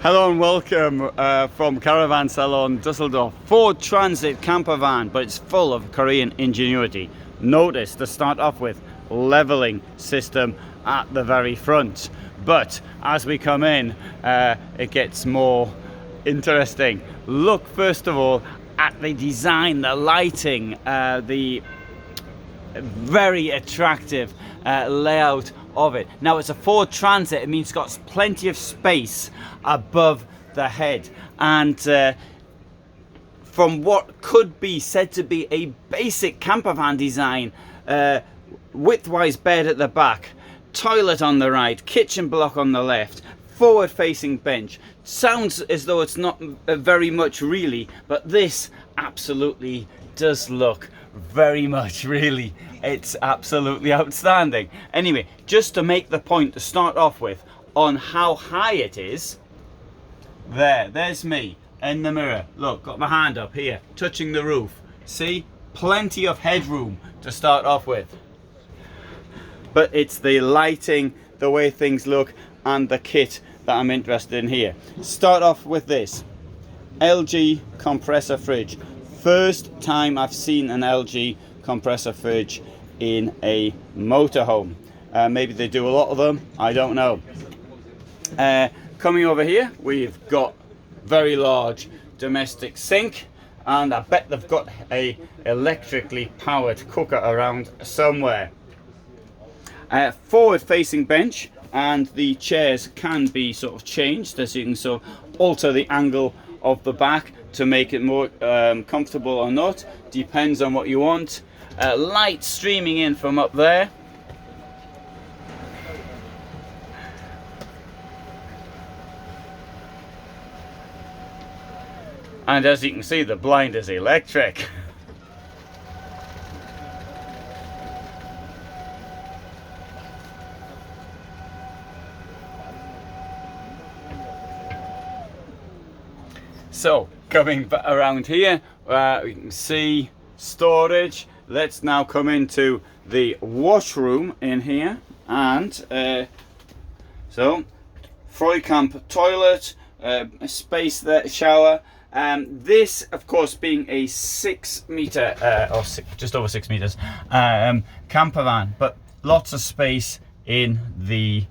Hello and welcome from Caravan Salon Dusseldorf. Ford Transit camper van, but it's full of Korean ingenuity. Notice to start off with, leveling system at the very front. But as we come in, it gets more interesting. Look first of all at the design, the lighting, the very attractive layout of it. Now it's a Ford Transit, it means it's got plenty of space above the head, and from what could be said to be a basic camper van design, widthwise bed at the back, toilet on the right, kitchen block on the left, forward facing bench. Sounds as though it's not very much really, but this absolutely does look very much really. It's absolutely outstanding. Anyway, just to make the point to start off with on how high it is, there's me in the mirror. Look, got my hand up here touching the roof. See, plenty of headroom to start off with. But it's the lighting, the way things look, and the kit that I'm interested in here. Start off with this LG compressor fridge. First time I've seen an LG compressor fridge in a motorhome. Maybe they do a lot of them, I don't know. Coming over here, we've got very large domestic sink, and I bet they've got a electrically powered cooker around somewhere. Forward facing bench, and the chairs can be sort of changed, as you can sort of alter the angle of the back to make it more comfortable or not, depends on what you want. Light streaming in from up there. And as you can see, the blind is electric. So, coming around here, we can see storage. Let's now come into the washroom in here, and so Freukamp toilet, space there, shower. This, of course, being a 6 meter or just over 6 meters camper van, but lots of space in the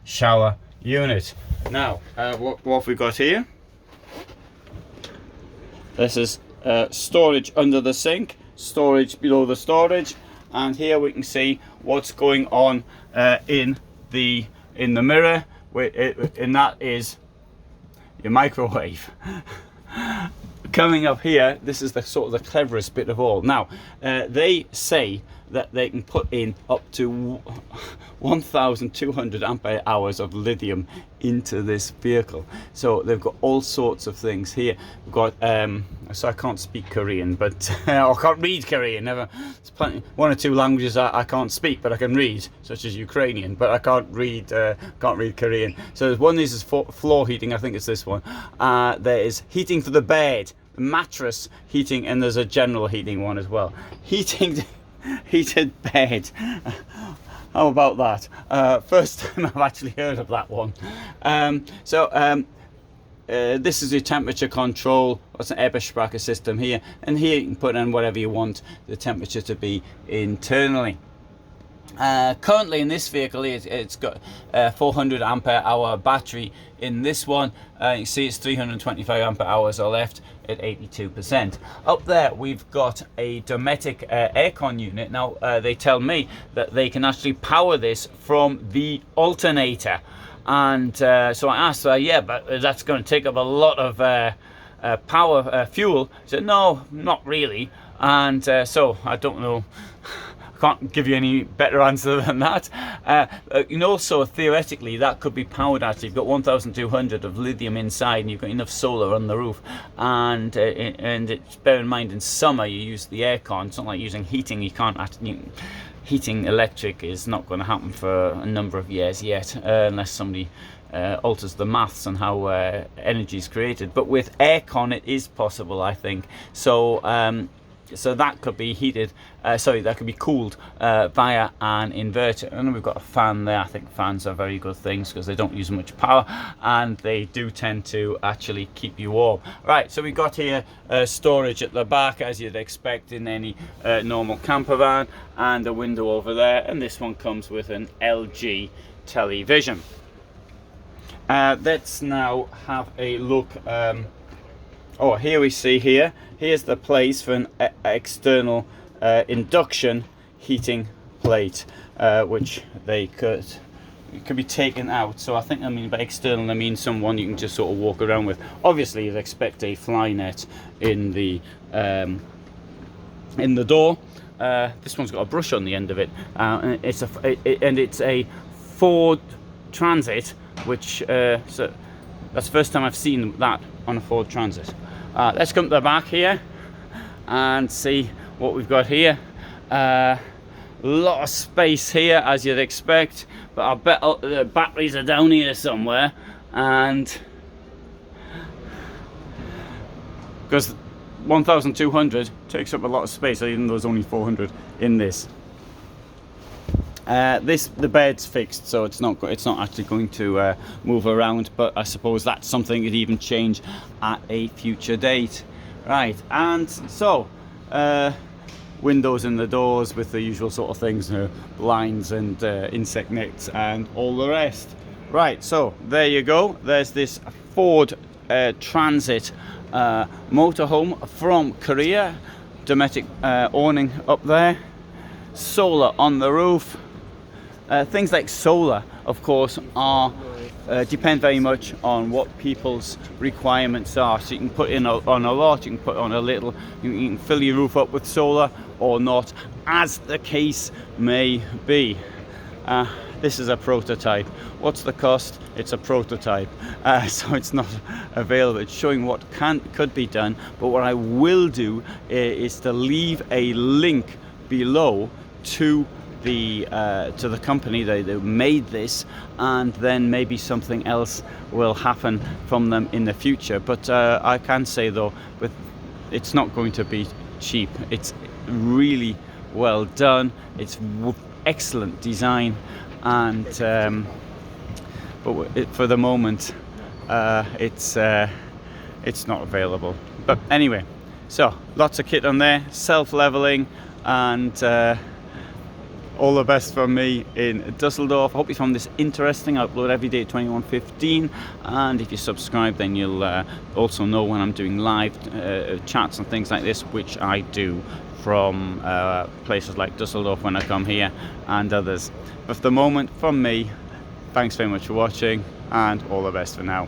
shower unit. Now, what have we got here? This is storage under the sink, storage below the storage, and here we can see what's going on in the mirror, and that is your microwave. Coming up here, this is the sort of the cleverest bit of all. Now, they say that they can put in up to 1,200 ampere hours of lithium into this vehicle. So they've got all sorts of things here. We've got, so I can't speak Korean, but I can't read Korean. Never. It's plenty, one or two languages I can't speak, but I can read, such as Ukrainian, but I can't read Korean. So there's one. This is floor heating. I think it's this one. There is heating for the bed, mattress heating, and there's a general heating one as well. Heated bed. How about that? First time I've actually heard of that one. This is your temperature control. What's an Ebersprache system here, and here you can put in whatever you want the temperature to be internally. Currently in this vehicle, it's got 400 ampere hour battery in this one. You can see it's 325 ampere hours are left at 82%. Up there we've got a Dometic aircon unit. Now they tell me that they can actually power this from the alternator, and so I asked her, yeah, but that's going to take up a lot of fuel. She said, no, not really. And so I don't know, can't give you any better answer than that. And also theoretically that could be powered. Actually, you've got 1,200 of lithium inside, and you've got enough solar on the roof. And bear in mind, in summer you use the aircon. It's not like using heating. You can't actually. Heating electric is not going to happen for a number of years yet, unless somebody alters the maths on how energy is created. But with aircon, it is possible, I think. So so that could be heated, that could be cooled via an inverter. And we've got a fan there. I think fans are very good things because they don't use much power and they do tend to actually keep you warm. Right, so we've got here storage at the back, as you'd expect in any normal camper van, and a window over there. And this one comes with an LG television. Let's now have a look. Oh, here we see here's the place for an external induction heating plate, which it could be taken out. So I think, I mean, by external, I mean someone you can just sort of walk around with. Obviously, you'd expect a fly net in the door. This one's got a brush on the end of it, and it's a Ford Transit, which so that's the first time I've seen that on a Ford Transit. Let's come to the back here and see what we've got here. Lot of space here, as you'd expect, but I bet the batteries are down here somewhere, and because 1,200 takes up a lot of space, even though there's only 400 in this. The bed's fixed, so it's not actually going to move around, but I suppose that's something that even change at a future date. Right, and so windows in the doors with the usual sort of things, blinds and insect nets and all the rest. Right, so there you go. There's this Ford Transit motorhome from Korea. Dometic awning up there, solar on the roof. Things like solar, of course, depend very much on what people's requirements are. So you can put in on a lot, you can put on a little, you can fill your roof up with solar or not, as the case may be. This is a prototype. What's the cost? It's a prototype, so it's not available. It's showing what could be done, but what I will do is to leave a link below to the company that made this, and then maybe something else will happen from them in the future. But I can say though, it's not going to be cheap. It's really well done. It's excellent design, and but for the moment it's not available. But anyway, so lots of kit on there, self-leveling, and all the best from me in Dusseldorf. I hope you found this interesting. I upload every day at 21:15, and if you subscribe, then you'll also know when I'm doing live chats and things like this, which I do from places like Dusseldorf when I come here, and others. But for the moment, from me, thanks very much for watching, and all the best for now.